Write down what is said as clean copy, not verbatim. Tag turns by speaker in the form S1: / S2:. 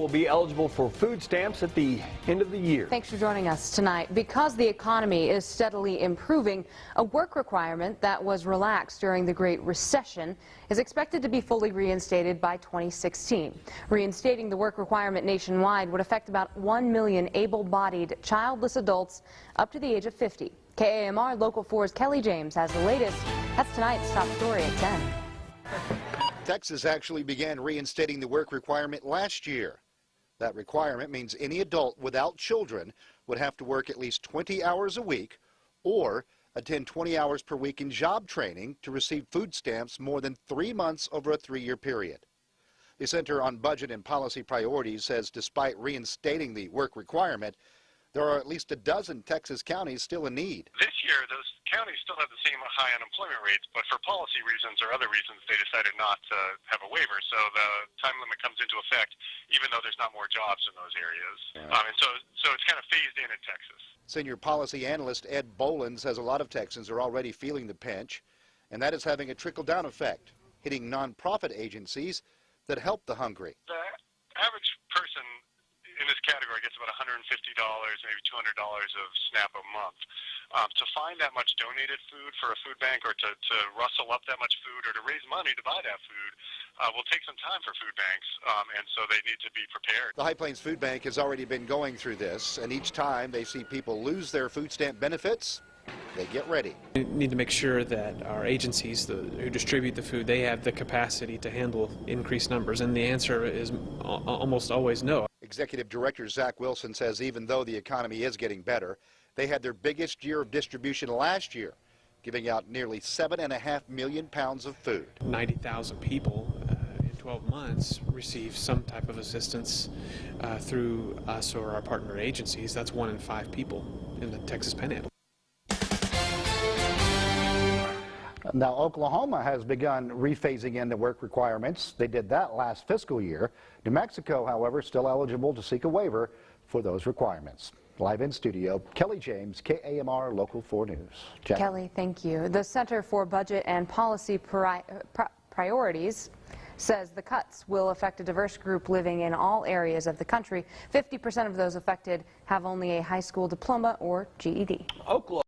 S1: will be eligible for food stamps at the end of the year.
S2: Thanks for joining us tonight. Because the economy is steadily improving, a work requirement that was relaxed during the Great Recession is expected to be fully reinstated by 2016. Reinstating the work requirement nationwide would affect about 1 million able-bodied childless adults up to the age of 50. KAMR Local 4's Kelly James has the latest. That's tonight's top story at 10.
S3: Texas actually began reinstating the work requirement last year. That requirement means any adult without children would have to work at least 20 hours a week or attend 20 hours per week in job training to receive food stamps more than 3 months over a 3-year period. The Center on Budget and Policy Priorities says despite reinstating the work requirement, there are at least a dozen Texas counties still in need.
S4: This year, those counties still have the same high unemployment rates, but for policy reasons or other reasons, they decided not to have a waiver. So the time limit comes into effect, even though there's not more jobs in those areas. Right. And so it's kind of phased in Texas.
S3: Senior policy analyst Ed Bolin says a lot of Texans are already feeling the pinch, and that is having a trickle-down effect, hitting nonprofit agencies that help the hungry.
S4: The average person in this category gets about $150, maybe $200 of SNAP a month. To find that much donated food for a food bank or to rustle up that much food or to raise money to buy that food will take some time for food banks, and so they need to be prepared.
S3: The High Plains Food Bank has already been going through this, and each time they see people lose their food stamp benefits, they get ready.
S5: We need to make sure that our agencies who distribute the food, they have the capacity to handle increased numbers, and the answer is almost always no.
S3: Executive Director Zach Wilson says even though the economy is getting better, they had their biggest year of distribution last year, giving out nearly 7.5 million pounds of food.
S5: 90,000 people in 12 months receive some type of assistance through us or our partner agencies. That's 1 in 5 people in the Texas Panhandle.
S6: Now, Oklahoma has begun rephasing in the work requirements. They did that last fiscal year. New Mexico, however, still eligible to seek a waiver for those requirements. Live in studio, Kelly James, KAMR Local 4 News. Jen.
S2: Kelly, thank you. The Center for Budget and Policy Priorities says the cuts will affect a diverse group living in all areas of the country. 50% of those affected have only a high school diploma or GED.
S1: Oklahoma